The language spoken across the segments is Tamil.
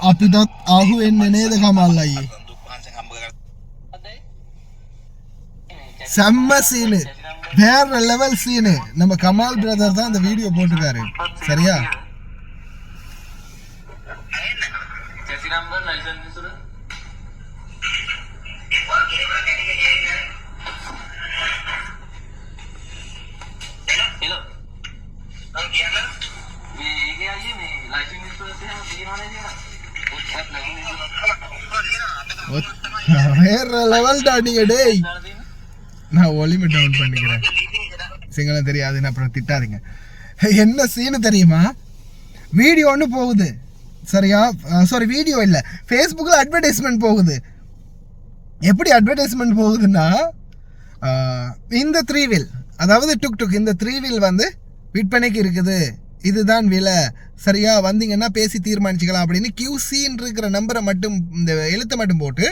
අපිටත් අහු වෙන්නේ නේද කමල් අයියේ? செம்ம சீனு, வேற லெவல் சீனு. நம்ம கமால் பிரதர் தான் அந்த வீடியோ போட்டுருக்காரு. சரியா? வேற லெவல் டாடிங்க டேய். நான் ஒலிமை டவுன் பண்ணிக்கிறேன், சிங்களம் தெரியாதுன்னு அப்புறம் திட்டாதீங்க. என்ன சீனு தெரியுமா? வீடியோ ஒன்று போகுது, சரியா? சாரி, வீடியோ இல்லை, ஃபேஸ்புக்கில் அட்வர்டைஸ்மெண்ட் போகுது. எப்படி அட்வர்டைஸ்மெண்ட் போகுதுன்னா, இந்த 3 வீல், அதாவது டுக் இந்த 3 வீல் வந்து விற்பனைக்கு இருக்குது, இதுதான் விலை, சரியா? வந்தீங்கன்னா பேசி தீர்மானிச்சுக்கலாம் அப்படின்னு கியூசின்னு இருக்கிற நம்பரை மட்டும், இந்த எழுத்தை மட்டும் போட்டு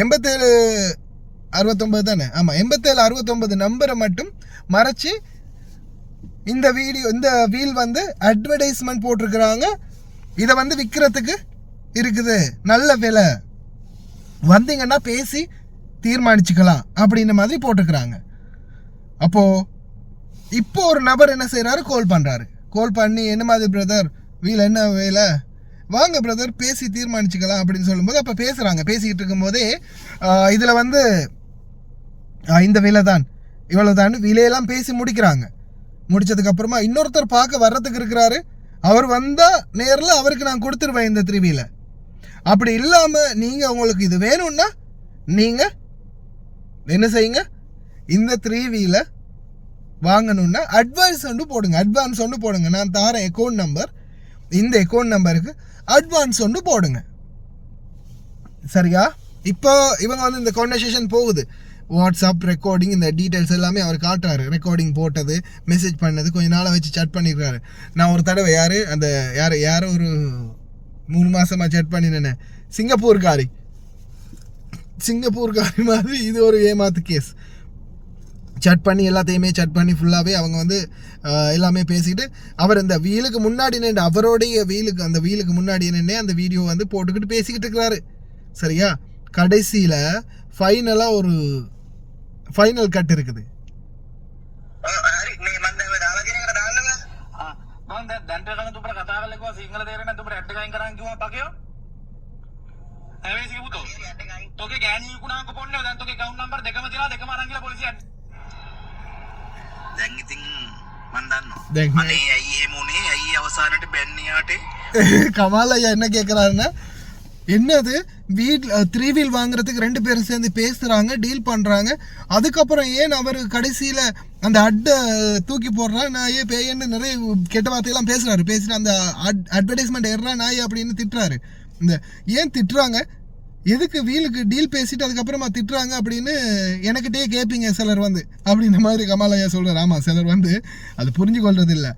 8769 தானே, ஆமாம் 8769 நம்பரை மட்டும் மறைச்சி இந்த வீடியோ, இந்த வீல் வந்து அட்வர்டைஸ்மெண்ட் போட்டிருக்கிறாங்க. இதை வந்து விற்கிறதுக்கு இருக்குது, நல்ல விலை, வந்தீங்கன்னா பேசி தீர்மானிச்சுக்கலாம் அப்படின்ற மாதிரி போட்டிருக்கிறாங்க. அப்போது இப்போ ஒரு நபர் என்ன செய்கிறாரு, கால் பண்ணுறாரு. கால் பண்ணி, என்ன மாதிரி பிரதர் வீல், என்ன வேலை, வாங்க பிரதர் பேசி தீர்மானிச்சுக்கலாம் அப்படின்னு சொல்லும்போது, அப்போ பேசுகிறாங்க. பேசிக்கிட்டு இருக்கும்போதே இதில் வந்து இந்த விலை தான், இவ்வளோ தான் விலையெல்லாம் பேசி முடிக்கிறாங்க. முடித்ததுக்கப்புறமா இன்னொருத்தர் பார்க்க வர்றதுக்கு இருக்கிறாரு. அவர் வந்தால் நேரில் அவருக்கு நான் கொடுத்துருவேன் இந்த 3 வீலை. அப்படி இல்லாமல் நீங்கள் உங்களுக்கு இது வேணும்னா நீங்கள் என்ன செய்யுங்க, இந்த 3 வீலை வாங்கணுன்னா அட்வான்ஸ் ஒன்று போடுங்க. நான் தாரேன் அக்கௌண்ட் நம்பர், இந்த அக்கௌண்ட் நம்பருக்கு அட்வான்ஸ் ஒன்று போடுங்க, சரியா? இப்போ இவங்க வந்து இந்த கான்வர்சேஷன் போகுது, வாட்ஸ்அப் ரெக்கார்டிங், இந்த டீட்டெயில்ஸ் எல்லாமே அவர் காட்டுறாரு. ரெக்கார்டிங் போட்டது, மெசேஜ் பண்ணது, கொஞ்சம் நாளாக வச்சு சேட் பண்ணியிருக்காரு. நான் ஒரு தடவை யாரோ ஒரு 3 மாதமாக சேட் பண்ணினேன், சிங்கப்பூர்காரி மாதிரி. இது ஒரு ஏமாத்து கேஸ். சேட் பண்ணி எல்லாத்தையுமே சேட் பண்ணி ஃபுல்லாகவே அவங்க வந்து எல்லாமே பேசிட்டு, அவர் இந்த வீலுக்கு முன்னாடி நின்று, அவருடைய வீலுக்கு, அந்த வீலுக்கு முன்னாடி நின்று அந்த வீடியோ வந்து போட்டுக்கிட்டு பேசிக்கிட்டு இருக்கிறாரு, சரியா? கடைசியில் ஃபைனலாக ஒரு ஃபைனல் கட் இருக்குது. கமால் ஐயா என்ன கேட்குறாருன்னா, என்னது வீட்டில் 3 வீல் வாங்குறதுக்கு 2 பேரும் சேர்ந்து பேசுகிறாங்க, டீல் பண்ணுறாங்க, அதுக்கப்புறம் ஏன் அவர் கடைசியில் அந்த அட்டை தூக்கி போடுறா நாயே பேயன்னு நிறைய கெட்ட வார்த்தையெல்லாம் பேசிட்டு அந்த அட்வர்டைஸ்மெண்ட் ஏறா நாய் அப்படின்னு திட்டுறாரு. இந்த ஏன் திட்டுறாங்க, எதுக்கு வீலுக்கு டீல் பேசிட்டு அதுக்கப்புறமா திட்டுறாங்க அப்படின்னு எனக்கிட்டே கேட்பீங்க சிலர் வந்து, அப்படின்ற மாதிரி கமால் ஐயா சொல்கிறார். ஆமாம், சிலர் வந்து அது புரிஞ்சு கொள்வது இல்லை,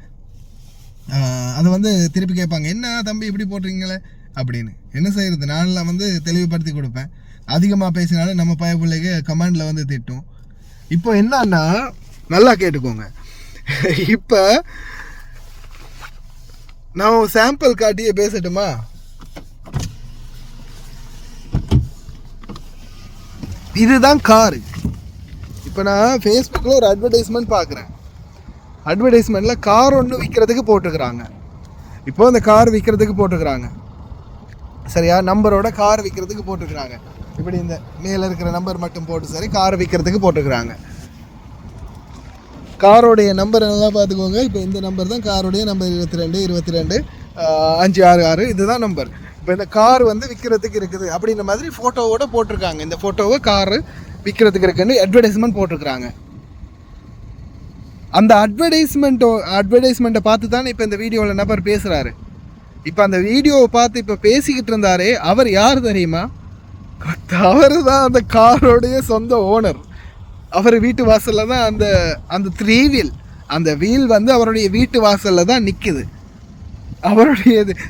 அதை வந்து திருப்பி கேட்பாங்க, என்ன தம்பி இப்படி போடுறீங்களே அப்படின்னு. என்ன செய்கிறது, நான்லாம் வந்து தெளிவுபடுத்தி கொடுப்பேன். அதிகமாக பேசினாலும் நம்ம பய பிள்ளைக்கு கமெண்டில் வந்து திட்டும். இப்போ என்னன்னா, நல்லா கேட்டுக்கோங்க, இப்போ நான் சாம்பிள் காட்டியே பேசட்டுமா? இதுதான் காரு. இப்போ நான் ஃபேஸ்புக்கில் ஒரு அட்வர்டைஸ்மெண்ட் பார்க்குறேன். அட்வர்டைஸ்மெண்ட்டில் கார் ஒன்று விற்கிறதுக்கு போட்டுக்கிறாங்க. இப்போ அந்த கார் விற்கிறதுக்கு போட்டுக்கிறாங்க, சரியா? நம்பரோட கார் விற்கிறதுக்கு போட்டுக்கிறாங்க. இப்படி இந்த மேலே இருக்கிற நம்பர் மட்டும் போட்டு சரி கார் விற்கிறதுக்கு போட்டுக்கிறாங்க. காரோடைய நம்பர் நல்லா பார்த்துக்கோங்க. இப்போ இந்த நம்பர் தான் காரோடைய நம்பர், 22 566, இதுதான் நம்பர். இப்போ இந்த கார் வந்து விற்கிறதுக்கு இருக்குது அப்படின்ற மாதிரி ஃபோட்டோவோட போட்டிருக்காங்க. இந்த ஃபோட்டோவை காரு விற்கிறதுக்கு இருக்குன்னு அட்வர்டைஸ்மெண்ட் போட்டிருக்கிறாங்க. அந்த அட்வர்டைஸ்மெண்ட்டை பார்த்து தானே இப்போ இந்த வீடியோவில் நபர் பேசுகிறாரு. இப்போ அந்த வீடியோவை பார்த்து இப்போ பேசிக்கிட்டு இருந்தாரே, அவர் யார் தெரியுமா? அவர் தான் அந்த காரோடைய சொந்த ஓனர். அவர் வீட்டு வாசலில் தான் அந்த 3 வீல், அந்த வீல் வந்து அவருடைய வீட்டு வாசலில் தான் நிற்குது.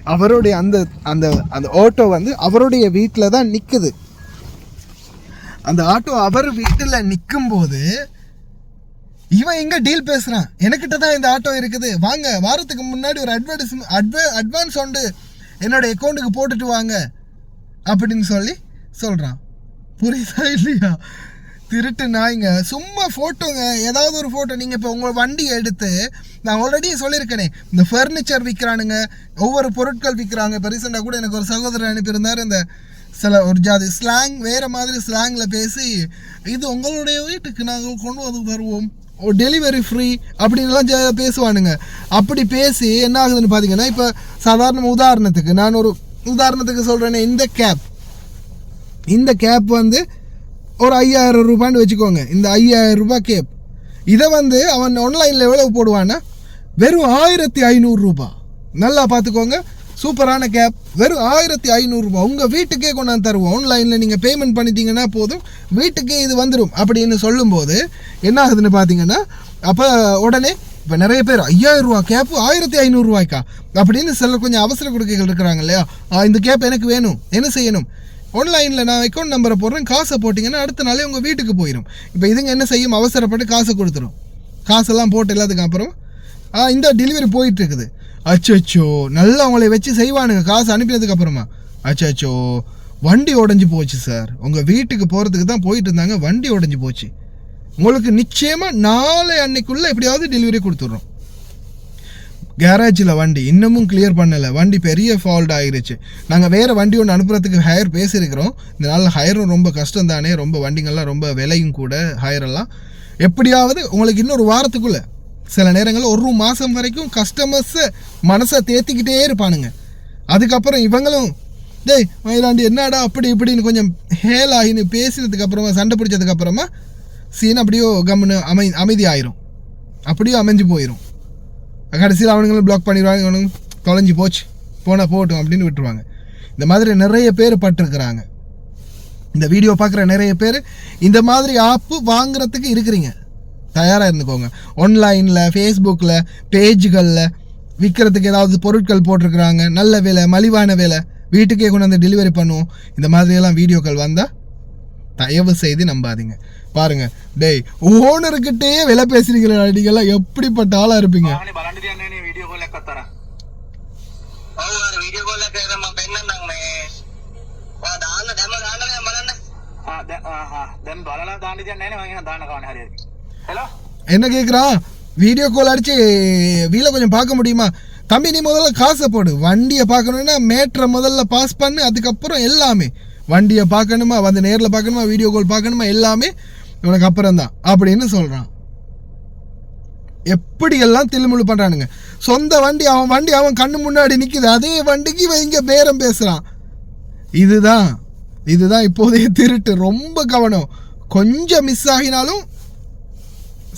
அவருடைய அந்த அந்த அந்த ஆட்டோ வந்து அவருடைய வீட்டில் தான் நிற்குது. அந்த ஆட்டோ அவர் வீட்டில் நிற்கும்போது இவன் எங்கே டீல் பேசுகிறான், எனக்கிட்ட தான் இந்த ஆட்டோ இருக்குது, வாங்க வாரத்துக்கு முன்னாடி ஒரு அட்வான்ஸ் ஒன்று என்னோட அக்கௌண்ட்டுக்கு போட்டுட்டு வாங்க அப்படின்னு சொல்லி சொல்கிறான். புரியுதா இல்லையா? திருட்டு நாய்ங்க. சும்மா ஃபோட்டோங்க, ஏதாவது ஒரு ஃபோட்டோ. நீங்கள் இப்போ உங்கள் வண்டியை எடுத்து, நான் ஆல்ரெடி சொல்லியிருக்கேனே, இந்த ஃபர்னிச்சர் விற்கிறானுங்க, ஒவ்வொரு பொருட்கள் விற்கிறாங்க. இப்போ ரீசெண்டாக கூட எனக்கு ஒரு சகோதரர் அனுப்பியிருந்தார். இந்த சில ஒரு ஜாதி ஸ்லாங், வேறு மாதிரி ஸ்லாங்கில் பேசி, இது உங்களுடைய வீட்டுக்கு நாங்கள் கொண்டு வந்து தருவோம், டெலிவரி ஃப்ரீ அப்படின்லாம் பேசுவானுங்க. அப்படி பேசி என்ன ஆகுதுன்னு பார்த்தீங்கன்னா, இப்போ சாதாரண உதாரணத்துக்கு நான் ஒரு உதாரணத்துக்கு சொல்கிறேன்னே, இந்த கேப் வந்து ஒரு 5000 ரூபான்னு வச்சுக்கோங்க. இந்த 5000 ரூபாய் கேப் இதை வந்து அவன் ஆன்லைனில் எவ்வளவு போடுவான்னா வெறும் 1500 ரூபாய். நல்லா பார்த்துக்கோங்க, சூப்பரான கேப், வெறும் 1500 ரூபாய் உங்கள் வீட்டுக்கே கொண்டாந்து தருவோம். ஆன்லைனில் நீங்கள் பேமெண்ட் பண்ணிட்டீங்கன்னா போதும், வீட்டுக்கே இது வந்துடும் அப்படின்னு சொல்லும்போது என்ன ஆகுதுன்னு பார்த்தீங்கன்னா, அப்போ உடனே இப்போ நிறைய பேர் 5000 ரூபா கேப்பு 1500 ரூபாய்க்கா அப்படின்னு சிலர் கொஞ்சம் அவசர கொடுக்கைகள் இருக்கிறாங்க இல்லையா? இந்த கேப் எனக்கு வேணும், என்ன செய்யணும்? ஆன்லைனில் நான் அக்கௌண்ட் நம்பரை போடுறேன், காசை போட்டிங்கன்னா அடுத்த நாளே உங்கள் வீட்டுக்கு போயிடும். இப்போ இதுங்க என்ன செய்யும்? அவசரப்பட்டு காசை கொடுத்துரும். காசெல்லாம் போட்டு எல்லாத்துக்கும் அப்புறம் இந்த டெலிவரி போயிட்டுருக்குது. அச்சோ, நல்லா அவங்கள வச்சு செய்வானுங்க. காசு அனுப்பினதுக்கு அப்புறமா அச்சோ வண்டி உடஞ்சி போச்சு சார், உங்கள் வீட்டுக்கு போகிறதுக்கு தான் போயிட்டு இருந்தாங்க, வண்டி உடஞ்சி போச்சு, உங்களுக்கு நிச்சயமாக நாளை அன்னைக்குள்ளே எப்படியாவது டெலிவரி கொடுத்துட்றோம். கேரேஜில் வண்டி இன்னமும் கிளியர் பண்ணலை, வண்டி பெரிய ஃபால்ட் ஆகிருச்சு, நாங்கள் வேறு வண்டி ஒன்று அனுப்புறதுக்கு ஹையர் பேசியிருக்கிறோம். இந்த நாளில் ஹையரும் ரொம்ப கஷ்டம் தானே, ரொம்ப வண்டிங்கள்லாம் ரொம்ப விலையும் கூட ஹையரெல்லாம். எப்படியாவது உங்களுக்கு இன்னொரு வாரத்துக்குள்ளே, சில நேரங்களில் ஒரு மாதம் வரைக்கும் கஸ்டமர்ஸை மனசை தேத்திக்கிட்டே இருப்பானுங்க. அதுக்கப்புறம் இவங்களும் டேய் மயிலாண்டி என்னடா அப்படி இப்படின்னு கொஞ்சம் ஹேல் ஆகின்னு பேசினதுக்கப்புறமா, சண்டை பிடிச்சதுக்கப்புறமா சீன் அப்படியோ கம்முன்னு அமைதி ஆயிரும், அப்படியோ அமைஞ்சு போயிடும். கடைசியில் அவனுங்களும் பிளாக் பண்ணிடுவாங்க, அவனுங்க தொலைஞ்சி போச்சு, போனால் போகட்டும் அப்படின்னு விட்டுருவாங்க. இந்த மாதிரி நிறைய பேர் பட்டிருக்கிறாங்க. இந்த வீடியோ பார்க்குற நிறைய பேர் இந்த மாதிரி ஆப்பு வாங்குறதுக்கு இருக்கிறீங்க, தயாராக இருந்துக்கோங்க. ஆன்லைனில், ஃபேஸ்புக்கில், பேஜுகளில் விற்கிறதுக்கு ஏதாவது பொருட்கள் போட்டிருக்கிறாங்க, நல்ல விலை, மலிவான விலை, வீட்டுக்கே கொண்டு வந்து டெலிவரி பண்ணுவோம். இந்த மாதிரியெல்லாம் வீடியோக்கள் வந்தால் தயவு செய்து நம்பாதீங்க. பாருங்க, டேய் ஓனர்கிட்டே விலை பேசுறீங்களா? நீங்கெல்லாம் எப்படிப்பட்ட ஆளா இருப்பீங்க? என்ன கேக்குறான்? வீடியோ கால் அடிச்சு வீல கொஞ்சம் பார்க்க முடியுமா? தம்பி நீ முதல்ல காசை போடு, வண்டியை பார்க்கணும்னா மேட்ரை முதல்ல பாஸ் பண்ணு, அதுக்கப்புறம் எல்லாமே வண்டியை பார்க்கணுமா, வந்து நேரில் பார்க்கணுமா, வீடியோ கால் பார்க்கணுமா, எல்லாமே உனக்கு அப்புறம் தான் அப்படின்னு சொல்கிறான். எப்படியெல்லாம் தில்முழு பண்ணுறானுங்க. சொந்த வண்டி அவன் கண்ணு முன்னாடி நிற்குது, அதே வண்டிக்கு இவன் இங்கே பேரம் பேசுகிறான். இதுதான் இப்போதைய திருட்டு. ரொம்ப கவனம், கொஞ்சம் மிஸ் ஆகினாலும்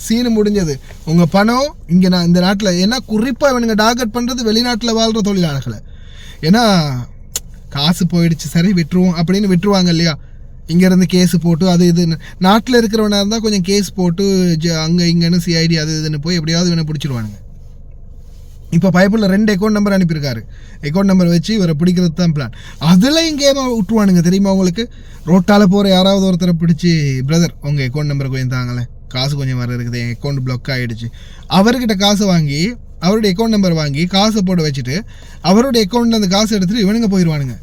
சீனு முடிஞ்சது. உங்கள் பணம் இங்கே நான் இந்த நாட்டில், ஏன்னா குறிப்பாக இவனுங்க டார்கெட் பண்ணுறது வெளிநாட்டில் வாழ்கிற தொழிலாளர்களை. ஏன்னா காசு போயிடுச்சு சரி விட்டுருவோம் அப்படின்னு விட்டுருவாங்க இல்லையா? இங்கேருந்து கேஸு போட்டு அது இதுன்னு, நாட்டில் இருக்கிறவனாக இருந்தால் கொஞ்சம் கேஸ் போட்டு அங்கே இங்கேன்னு சிஐடி அது இதுன்னு போய் எப்படியாவது இவனை பிடிச்சிடுவானுங்க. இப்போ பைப்பில் 2 அக்கௌண்ட் நம்பர் அனுப்பியிருக்காரு. அக்கௌண்ட் நம்பர் வச்சு இவரை பிடிக்கிறது தான் பிளான். அதுலேயும் கேமை விட்டுருவானுங்க தெரியுமா உங்களுக்கு? ரோட்டால் போகிற யாராவது ஒருத்தரை பிடிச்சி, பிரதர் உங்கள் அக்கௌண்ட் நம்பரை கொஞ்சம் தாங்களேன், காசு கொஞ்சம் வர இருக்குது, என் அக்கௌண்ட் பிளாக் ஆகிடுச்சு. அவர்கிட்ட காசை வாங்கி, அவருடைய அக்கௌண்ட் நம்பர் வாங்கி காசை போட்டு வச்சுட்டு அவருடைய அக்கௌண்ட்டில் அந்த காசை எடுத்துகிட்டு இவனுங்க போயிடுவானுங்க.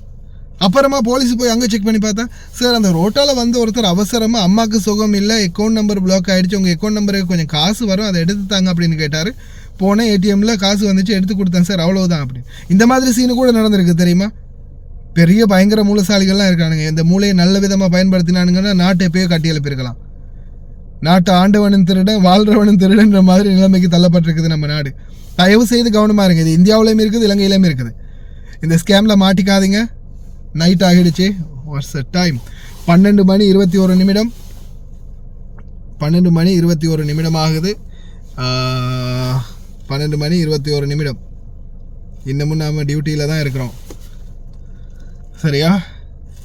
அப்புறமா போலீஸ் போய் அங்கே செக் பண்ணி பார்த்தா, சார் அந்த ரோட்டால் வந்து ஒருத்தர் அவசரமாக அம்மாவுக்கு சுகம் இல்லை, அக்கௌண்ட் நம்பர் பிளாக் ஆகிடுச்சு, உங்கள் அக்கௌண்ட் நம்பருக்கு கொஞ்சம் காசு வரும், அதை எடுத்து தாங்க அப்படின்னு கேட்டார். போனேன், ஏடிஎம்மில் காசு வந்துச்சு, எடுத்து கொடுத்தேன் சார், அவ்வளோதான் அப்படின்னு. இந்த மாதிரி சீனு கூட நடந்திருக்கு தெரியுமா? பெரிய பயங்கர மூலசாலிகள்லாம் இருக்கானுங்க. இந்த மூளையை நல்ல விதமாக பயன்படுத்தினானுங்கன்னா நாட்டை எப்பயோ கட்டி எழுப்பியிருக்கலாம். நாட்டை ஆண்டவனும் திருடன், வாழ்கிறவனும் திருடன்ற மாதிரி நிலைமைக்கு தள்ளப்பட்டிருக்குது நம்ம நாடு. தயவு செய்து கவனமாக இருங்க. இது இந்தியாவிலையும் இருக்குது, இலங்கையிலையும் இருக்குது. இந்த ஸ்கேமில் மாட்டிக்காதீங்க. நைட் ஆகிடுச்சு. What's the time? 12 மணி 21 நிமிடம். 12 மணி 21 நிமிடம் ஆகுது. 12 மணி 21 நிமிடம். இன்னமும் நாம் டியூட்டியில் தான் இருக்கிறோம். சரியா?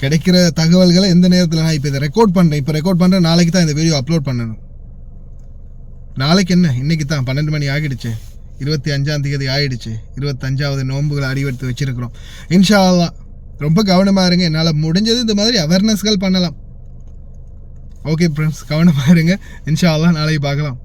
கிடைக்கிற தகவல்களை எந்த நேரத்தில் நான் இப்போ இதை ரெக்கார்ட் பண்ணுறேன். இப்போ ரெக்கார்ட் பண்ணுறேன், நாளைக்கு தான் இந்த வீடியோ அப்லோட் பண்ணணும். நாளைக்கு என்ன, இன்றைக்கி தான் 12 மணி ஆகிடுச்சு. 25ஆம் தேதி ஆகிடுச்சு. 25வது நோன்புகளை அடிவெடுத்து வச்சுருக்கிறோம். இன்ஷா அல்லாஹ் ரொம்ப கவனமாக இருங்க. என்னால் முடிஞ்சது இந்த மாதிரி அவேர்னஸ்கள் பண்ணலாம். ஓகே ஃப்ரெண்ட்ஸ், கவனமாக இருங்க. இன்ஷா அல்லாஹ் நாளைக்கு பார்க்கலாம்.